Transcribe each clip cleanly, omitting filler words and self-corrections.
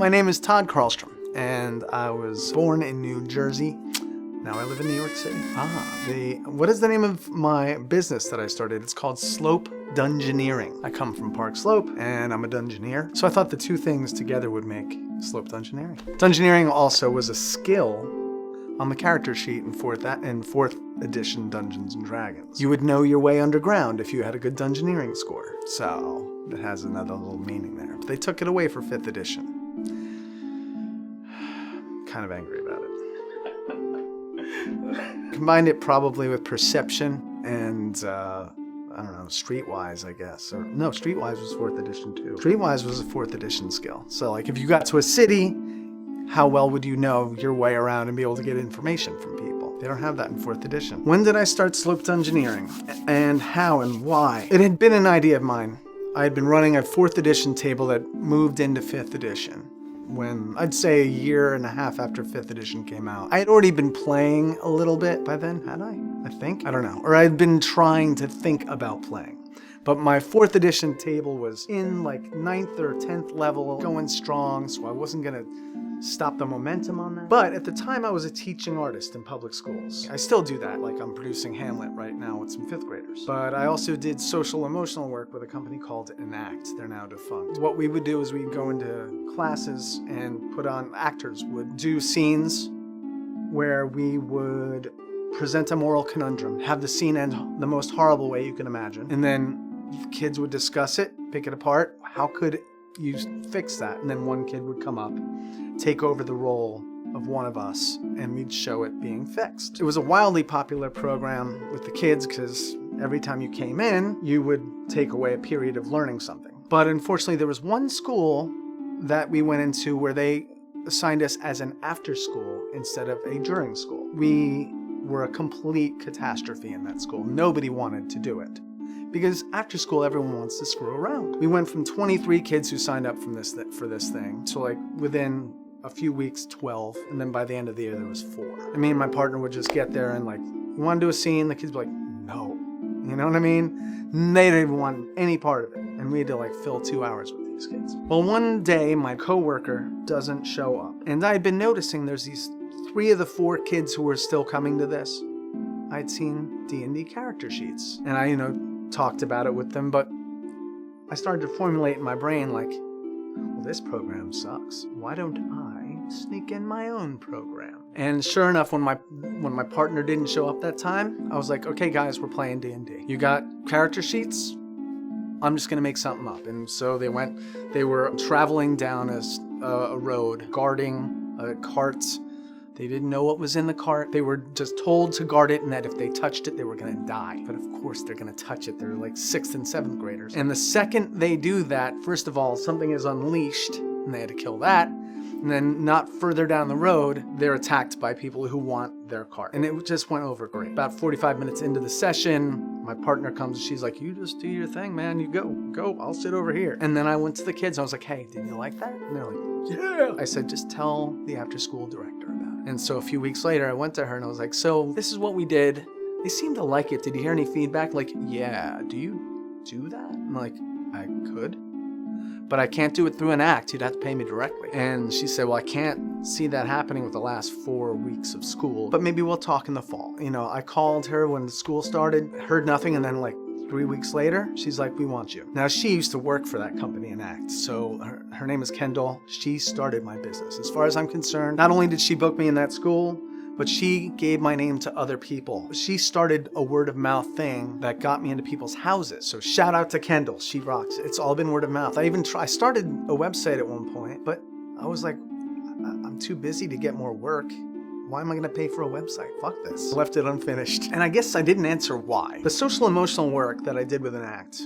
My name is Todd Carlstrom, and I was born in New Jersey. Now I live in New York City. What is the name of my business that I started? It's called Slope Dungeoneering. I come from Park Slope, and I'm a Dungeoneer. So I thought the two things together would make Slope Dungeoneering. Dungeoneering also was a skill on the character sheet in 4th edition Dungeons and Dragons. You would know your way underground if you had a good Dungeoneering score. So it has another little meaning there. But they took it away for 5th edition. Kind of angry about it. Combined it probably with perception and, I don't know, Streetwise, I guess. Or no, Streetwise was 4th edition too. Streetwise was a 4th edition skill. So like if you got to a city, how well would you know your way around and be able to get information from people? They don't have that in 4th edition. When did I start Slope Dungeoneering? And how and why? It had been an idea of mine. I had been running a 4th edition table that moved into 5th edition. When I'd say a year and a half after 5th edition came out. I had already been playing a little bit by then, had I? I think? I don't know. Or I'd been trying to think about playing. But my 4th edition table was in like 9th or 10th level, going strong, so I wasn't gonna stop the momentum on that. But at the time I was a teaching artist in public schools. I still do that, like I'm producing Hamlet right now with some 5th graders. But I also did social emotional work with a company called Enact. They're now defunct. What we would do is we'd go into classes and put on, actors would do scenes where we would present a moral conundrum, have the scene end the most horrible way you can imagine, and then kids would discuss it, pick it apart. How could you fix that? And then one kid would come up, take over the role of one of us, and we'd show it being fixed. It was a wildly popular program with the kids because every time you came in, you would take away a period of learning something. But unfortunately, there was one school that we went into where they assigned us as an after school instead of a during school. We were a complete catastrophe in that school. Nobody wanted to do it. Because after school, everyone wants to screw around. We went from 23 kids who signed up for this thing to like within a few weeks, 12. And then by the end of the year, there was 4. I mean, my partner would just get there and like, you want to do a scene? The kids would be like, no. You know what I mean? They didn't even want any part of it. And we had to like fill 2 hours with these kids. Well, one day my coworker doesn't show up. And I had been noticing there's these 3 of the 4 kids who were still coming to this. I'd seen D&D character sheets. And I, talked about it with them, but I started to formulate in my brain like, well, this program sucks. Why don't I sneak in my own program? And sure enough, when my partner didn't show up that time, I was like, okay guys, we're playing D&D. You got character sheets? I'm just gonna make something up. And so they were traveling down a road, guarding a cart. They didn't know what was in the cart. They were just told to guard it and that if they touched it, they were gonna die. But of course they're gonna touch it. They're like 6th and 7th graders. And the second they do that, first of all, something is unleashed and they had to kill that. And then not further down the road, they're attacked by people who want their cart. And it just went over great. About 45 minutes into the session, my partner comes, she's like, you just do your thing, man. You go, I'll sit over here. And then I went to the kids, I was like, hey, did you like that? And they're like, yeah. I said, just tell the after school director about it. And so a few weeks later, I went to her and I was like, so this is what we did. They seemed to like it. Did you hear any feedback? Like, yeah, do you do that? I'm like, I could, but I can't do it through an act. You'd have to pay me directly. And she said, well, I can't see that happening with the last 4 weeks of school, but maybe we'll talk in the fall. I called her when school started, heard nothing, and then like 3 weeks later, she's like, we want you. Now, she used to work for that company in ACT, so her name is Kendall. She started my business. As far as I'm concerned, not only did she book me in that school, but she gave my name to other people. She started a word of mouth thing that got me into people's houses. So shout out to Kendall, she rocks. It's all been word of mouth. I started a website at one point, but I was like, I'm too busy to get more work. Why am I gonna pay for a website? Fuck this. I left it unfinished. And I guess I didn't answer why. The social emotional work that I did with Enact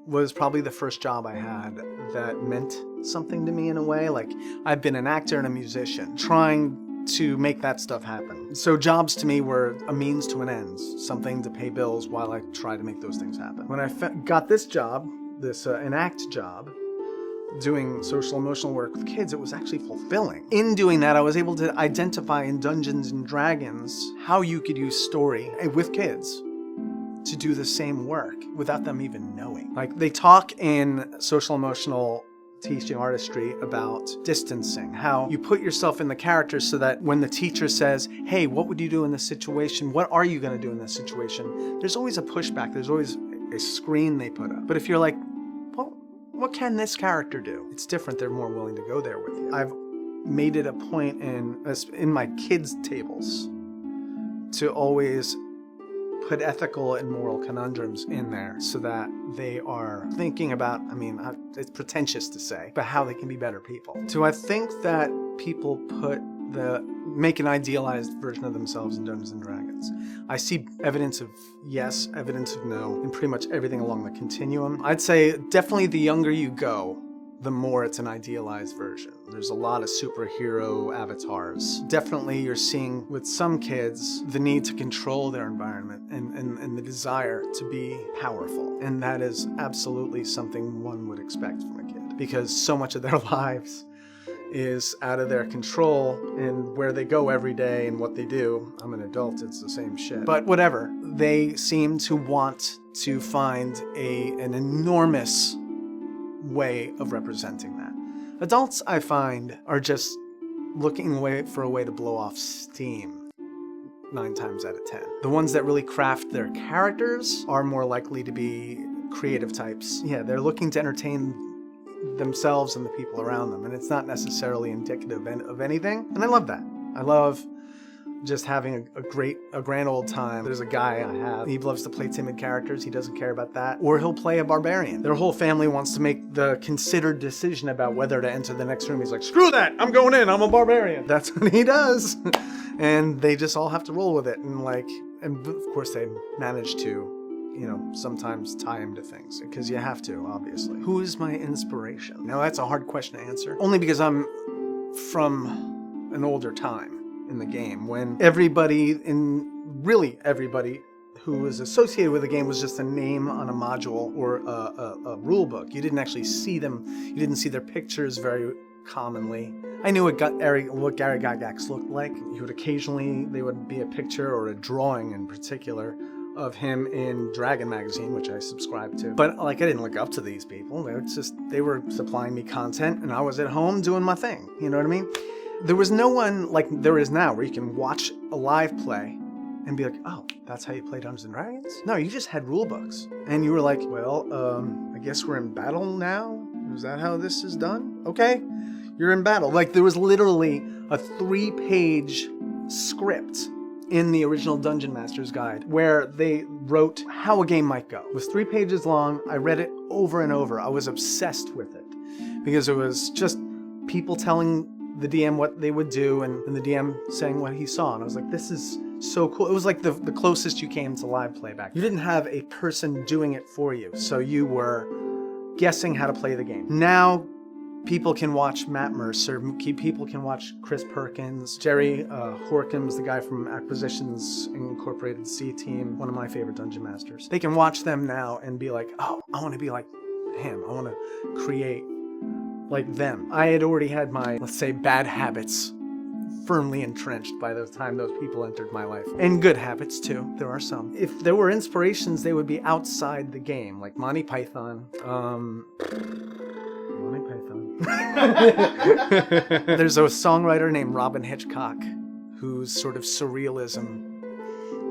was probably the first job I had that meant something to me in a way. Like, I've been an actor and a musician, trying to make that stuff happen. So jobs to me were a means to an end, something to pay bills while I try to make those things happen. When I got this job, this Enact job, doing social emotional work with kids, it was actually fulfilling. In doing that, I was able to identify in Dungeons and Dragons how you could use story with kids to do the same work without them even knowing. Like, they talk in social emotional teaching artistry about distancing, how you put yourself in the characters so that when the teacher says, hey, what would you do in this situation? What are you going to do in this situation? There's always a pushback. There's always a screen they put up. But if you're like, well, what can this character do? It's different. They're more willing to go there with you. I've made it a point in my kids' tables to always put ethical and moral conundrums in there so that they are thinking about, it's pretentious to say, but how they can be better people. Do I think that people make an idealized version of themselves in Dungeons & Dragons? I see evidence of yes, evidence of no, in pretty much everything along the continuum. I'd say definitely the younger you go, the more it's an idealized version. There's a lot of superhero avatars. Definitely you're seeing with some kids the need to control their environment and the desire to be powerful. And that is absolutely something one would expect from a kid, because so much of their lives is out of their control and where they go every day and what they do. I'm an adult, it's the same shit. But whatever, they seem to want to find an enormous way of representing that. Adults, I find, are just looking for a way to blow off steam 9 times out of 10. The ones that really craft their characters are more likely to be creative types. Yeah, they're looking to entertain themselves and the people around them, and it's not necessarily indicative of anything. And I love that. I love just having a grand old time. There's a guy I have, he loves to play timid characters, he doesn't care about that. Or he'll play a barbarian. Their whole family wants to make the considered decision about whether to enter the next room. He's like, screw that, I'm going in, I'm a barbarian. That's what he does. And they just all have to roll with it. And of course they manage to, sometimes tie him to things, because you have to, obviously. Who is my inspiration? Now that's a hard question to answer, only because I'm from an older time in the game, when everybody who was associated with the game was just a name on a module or a rule book. You didn't actually see them. You didn't see their pictures very commonly. I knew what Gary Gygax looked like. There would be a picture or a drawing in particular of him in Dragon magazine, which I subscribed to. But I didn't look up to these people. They were supplying me content, and I was at home doing my thing. You know what I mean? There was no one like there is now where you can watch a live play and be like, oh, that's how you play Dungeons & Dragons? No, you just had rule books. And you were like, well, I guess we're in battle now? Is that how this is done? Okay, you're in battle. There was literally a 3-page script in the original Dungeon Master's Guide where they wrote how a game might go. It was 3 pages long. I read it over and over. I was obsessed with it because it was just people telling the DM what they would do and the DM saying what he saw. And I was like, this is so cool. It was like the closest you came to live playback. You didn't have a person doing it for you, so you were guessing how to play the game. Now people can watch Matt Mercer, people can watch Chris Perkins, Jerry Horkins, the guy from Acquisitions Incorporated C-Team, one of my favorite Dungeon Masters. They can watch them now and be like, oh, I want to be like him. I want to create like them. I had already had my, let's say, bad habits firmly entrenched by the time those people entered my life. And good habits too, there are some. If there were inspirations, they would be outside the game, like Monty Python. There's a songwriter named Robin Hitchcock, whose sort of surrealism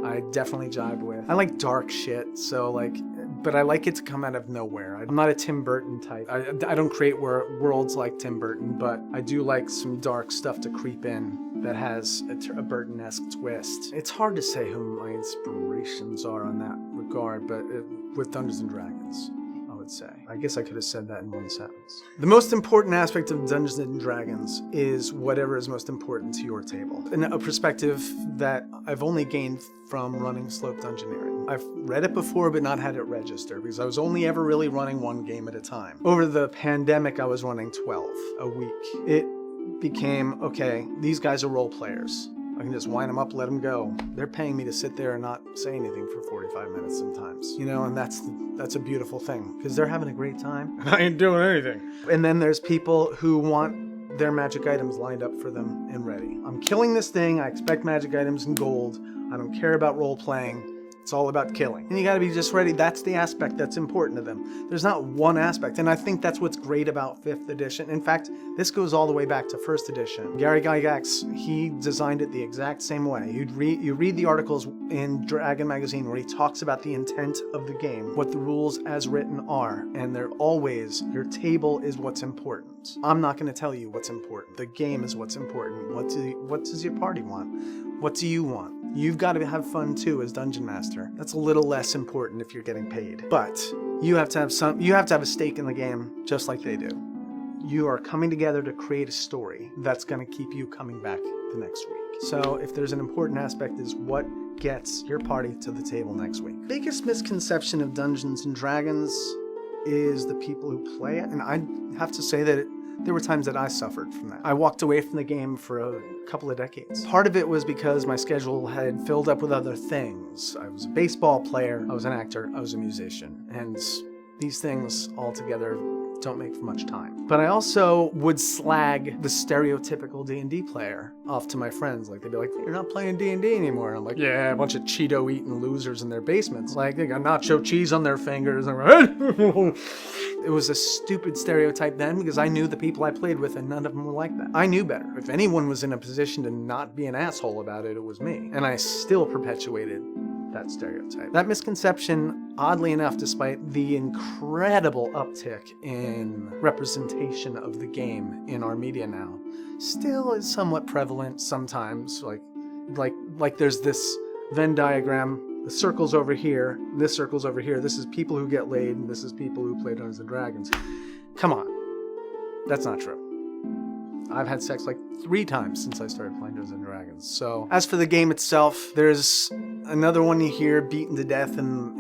I definitely jive with. I like dark shit, but I like it to come out of nowhere. I'm not a Tim Burton type. I don't create worlds like Tim Burton, but I do like some dark stuff to creep in that has a Burton-esque twist. It's hard to say who my inspirations are on that regard, but with Dungeons & Dragons, I would say. I guess I could have said that in one sentence. The most important aspect of Dungeons & Dragons is whatever is most important to your table. And a perspective that I've only gained from running Slope Dungeoneering. I've read it before, but not had it register, because I was only ever really running one game at a time. Over the pandemic, I was running 12 a week. It became, okay, these guys are role players. I can just wind them up, let them go. They're paying me to sit there and not say anything for 45 minutes sometimes, and that's a beautiful thing, because they're having a great time. I ain't doing anything. And then there's people who want their magic items lined up for them and ready. I'm killing this thing. I expect magic items and gold. I don't care about role playing. It's all about killing. And you gotta be just ready. That's the aspect that's important to them. There's not one aspect. And I think that's what's great about 5th edition. In fact, this goes all the way back to 1st edition. Gary Gygax, he designed it the exact same way. You read the articles in Dragon Magazine where he talks about the intent of the game, what the rules as written are, and they're always, your table is what's important. I'm not gonna tell you what's important. The game is what's important. What does your party want? What do you want? You've got to have fun too as Dungeon Master. That's a little less important if you're getting paid. But you have to have a stake in the game just like they do. You are coming together to create a story that's going to keep you coming back the next week. So if there's an important aspect is what gets your party to the table next week. Biggest misconception of Dungeons and Dragons is the people who play it. And I have to say that there were times that I suffered from that. I walked away from the game for a couple of decades. Part of it was because my schedule had filled up with other things. I was a baseball player, I was an actor, I was a musician, and these things all together don't make for much time. But I also would slag the stereotypical D&D player off to my friends. Like, they'd be like, you're not playing D&D anymore. And I'm like, yeah, a bunch of Cheeto-eating losers in their basements. Like, they got nacho cheese on their fingers. It was a stupid stereotype then because I knew the people I played with and none of them were like that. I knew better. If anyone was in a position to not be an asshole about it, it was me. And I still perpetuated that stereotype. That misconception, oddly enough, despite the incredible uptick in representation of the game in our media now, still is somewhat prevalent sometimes. Like there's this Venn diagram, the circle's over here, this circle's over here, this is people who get laid, and this is people who play Dungeons and Dragons. Come on. That's not true. I've had sex like 3 times since I started playing Dungeons and Dragons. So, as for the game itself, there's another one you hear beaten to death in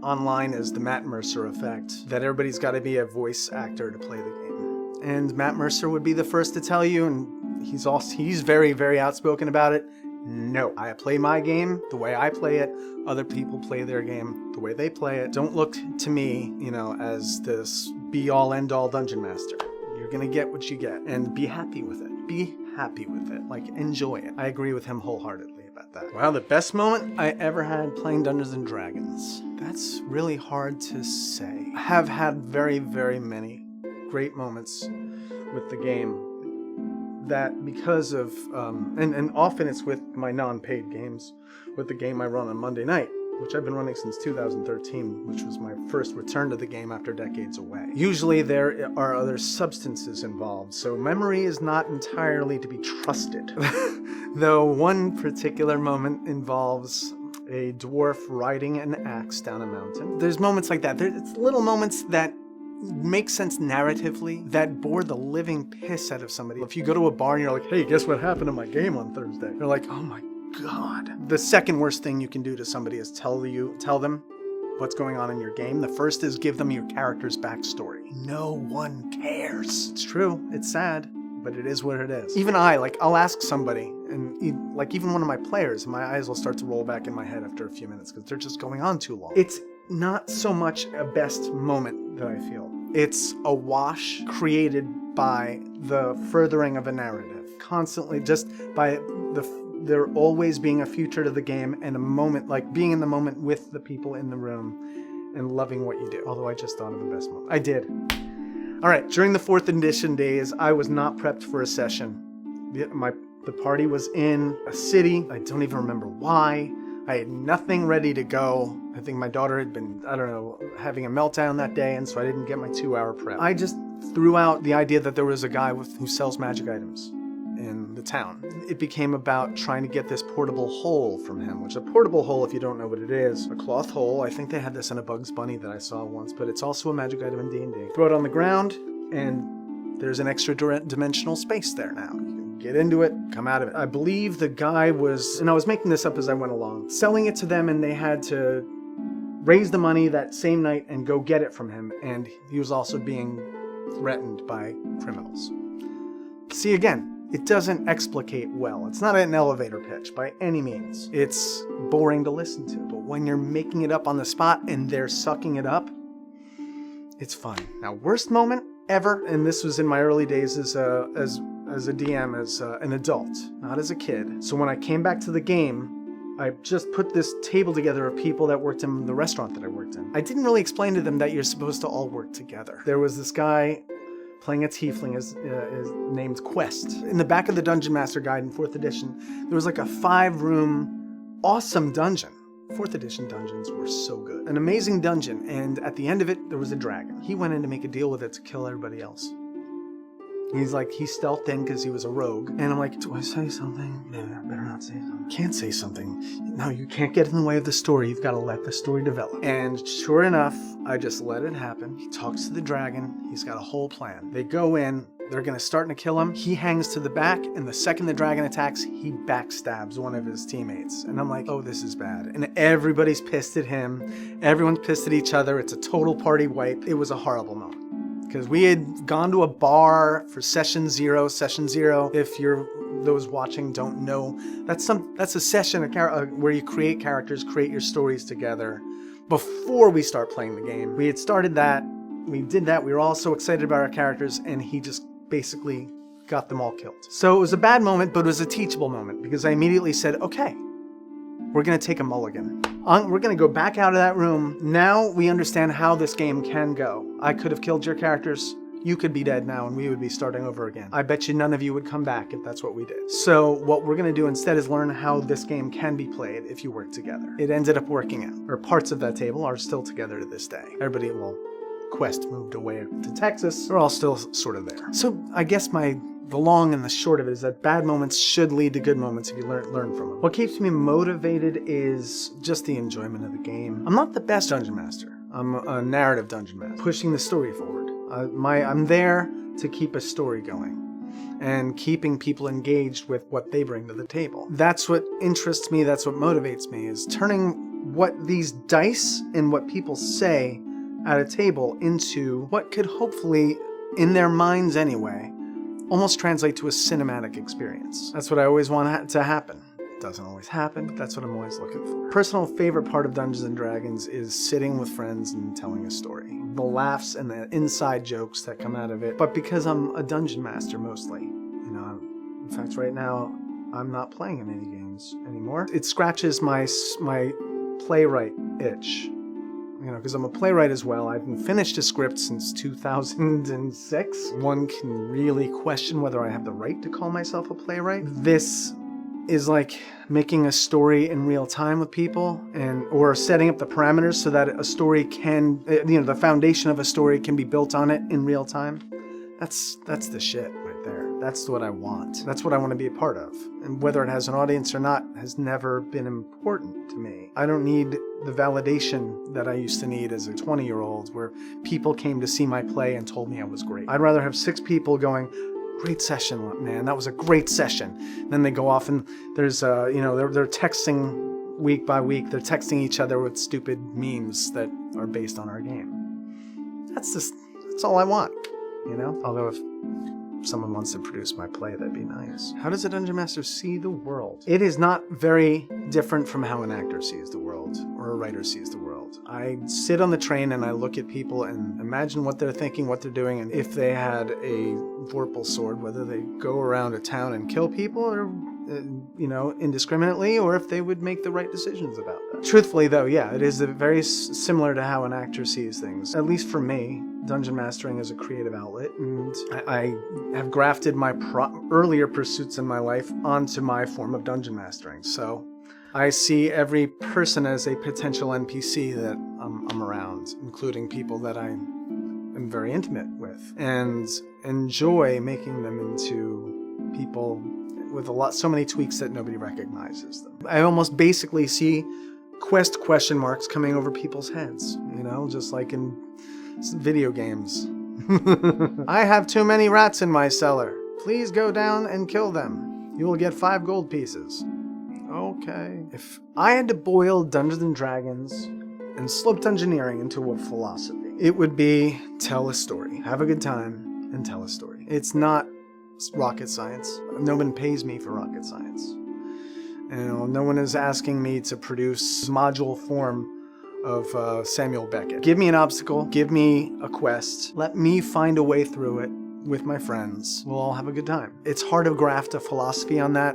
online is the Matt Mercer effect, that everybody's got to be a voice actor to play the game. And Matt Mercer would be the first to tell you, and he's very, very outspoken about it. No, I play my game the way I play it. Other people play their game the way they play it. Don't look to me, as this be-all, end-all dungeon master. You're gonna get what you get, and be happy with it. Be happy with it. Enjoy it. I agree with him wholeheartedly about that. Wow, the best moment I ever had playing Dungeons and Dragons. That's really hard to say. I have had very, very many great moments with the game that because of, and often it's with my non-paid games, with the game I run on Monday night, which I've been running since 2013, which was my first return to the game after decades away. Usually there are other substances involved, so memory is not entirely to be trusted. Though one particular moment involves a dwarf riding an axe down a mountain. There's moments like that. It's little moments that make sense narratively that bore the living piss out of somebody. If you go to a bar and you're like, hey, guess what happened to my game on Thursday? They're like, oh my God. The second worst thing you can do to somebody is tell them what's going on in your game. The first is give them your character's backstory. No one cares. It's true. It's sad, but it is what it is. Even I'll ask somebody, and even one of my players, and my eyes will start to roll back in my head after a few minutes because they're just going on too long. It's not so much a best moment that I feel. It's a wash created by the furthering of a narrative. Constantly, just by there always being a future to the game and a moment, like being in the moment with the people in the room and loving what you do. Although I just thought of the best moment. I did. All right, during the 4th edition days, I was not prepped for a session. The party was in a city. I don't even remember why. I had nothing ready to go. I think my daughter had been, having a meltdown that day, and so I didn't get my 2-hour prep. I just threw out the idea that there was a guy who sells magic items in the town. It became about trying to get this portable hole from him, which a portable hole, if you don't know what it is, a cloth hole. I think they had this in a Bugs Bunny that I saw once, but it's also a magic item in D&D. Throw it on the ground, and there's an extra dimensional space there now. You can get into it, come out of it. I believe the guy was, and I was making this up as I went along, selling it to them, and they had to raise the money that same night and go get it from him, and he was also being threatened by criminals. See, again, it doesn't explicate well. It's not an elevator pitch by any means. It's boring to listen to. But when you're making it up on the spot and they're sucking it up, it's fun. Now, worst moment ever, and this was in my early days as a DM, as an adult, not as a kid. So when I came back to the game, I just put this table together of people that worked in the restaurant that I worked in. I didn't really explain to them that you're supposed to all work together. There was this guy playing a tiefling is named Quest. In the back of the Dungeon Master Guide in 4th edition, there was like a 5-room awesome dungeon. 4th edition dungeons were so good. An amazing dungeon, and at the end of it, there was a dragon. He went in to make a deal with it to kill everybody else. He stealthed in because he was a rogue. And I'm like, do I say something? No, I better not say something. Can't say something. No, you can't get in the way of the story. You've got to let the story develop. And sure enough, I just let it happen. He talks to the dragon. He's got a whole plan. They go in. They're going to start to kill him. He hangs to the back, and the second the dragon attacks, he backstabs one of his teammates. And I'm like, oh, this is bad. And everybody's pissed at him. Everyone's pissed at each other. It's a total party wipe. It was a horrible moment. Because we had gone to a bar for session zero. Session zero, if those watching don't know, that's a session where you create characters, create your stories together before we start playing the game. We had started that. We did that. We were all so excited about our characters, and he just basically got them all killed. So it was a bad moment, but it was a teachable moment because I immediately said, okay, we're going to take a mulligan. We're going to go back out of that room. Now we understand how this game can go. I could have killed your characters. You could be dead now and we would be starting over again. I bet you none of you would come back if that's what we did. So what we're going to do instead is learn how this game can be played if you work together. It ended up working out. Or parts of that table are still together to this day. Everybody, Quest moved away to Texas. We're all still sort of there. So I guess the long and the short of it is that bad moments should lead to good moments if you learn from them. What keeps me motivated is just the enjoyment of the game. I'm not the best dungeon master. I'm a narrative dungeon master, pushing the story forward. I'm there to keep a story going and keeping people engaged with what they bring to the table. That's what interests me. That's what motivates me, is turning what these dice and what people say at a table into what could hopefully, in their minds anyway, almost translate to a cinematic experience. That's what I always want to happen. It doesn't always happen, but that's what I'm always looking for. Personal favorite part of Dungeons & Dragons is sitting with friends and telling a story. The laughs and the inside jokes that come out of it. But because I'm a dungeon master mostly, in fact right now I'm not playing in any games anymore. It scratches my playwright itch. Because I'm a playwright as well. I haven't finished a script since 2006. One can really question whether I have the right to call myself a playwright. This is like making a story in real time with people or setting up the parameters so that a story can, the foundation of a story can be built on it in real time. That's the shit right there. That's what I want. That's what I want to be a part of. And whether it has an audience or not has never been important to me. I don't need the validation that I used to need as a 20-year-old where people came to see my play and told me I was great. I'd rather have 6 people going, great session, man, that was a great session. Then they go off and there's, they're texting week by week. They're texting each other with stupid memes that are based on our game. That's all I want, Although if someone wants to produce my play, that'd be nice. How does a dungeon master see the world? It is not very different from how an actor sees the world or a writer sees the world. I sit on the train and I look at people and imagine what they're thinking, what they're doing, and if they had a vorpal sword, whether they go around a town and kill people or indiscriminately, or if they would make the right decisions about that. Truthfully though, yeah, it is very similar to how an actor sees things. At least for me, dungeon mastering is a creative outlet, and I have grafted my earlier pursuits in my life onto my form of dungeon mastering. So I see every person as a potential NPC that I'm around, including people that I am very intimate with, and enjoy making them into people with so many tweaks that nobody recognizes them. I almost basically see question marks coming over people's heads, just like in video games. I have too many rats in my cellar. Please go down and kill them. You will get 5 gold pieces. Okay. If I had to boil Dungeons & Dragons and slip dungeoneering into a philosophy, it would be tell a story. Have a good time and tell a story. It's not rocket science. No one pays me for rocket science. No one is asking me to produce module form of Samuel Beckett. Give me an obstacle, give me a quest, let me find a way through it with my friends. We'll all have a good time. It's hard to graft a philosophy on that,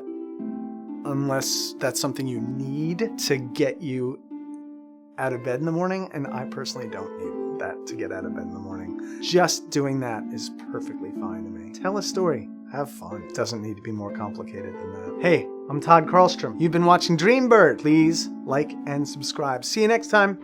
unless that's something you need to get you out of bed in the morning. And I personally don't need that to get out of bed in the morning. Just doing that is perfectly fine to me. Tell a story. Have fun. It doesn't need to be more complicated than that. Hey, I'm Todd Carlstrom. You've been watching Dreambird. Please like and subscribe. See you next time.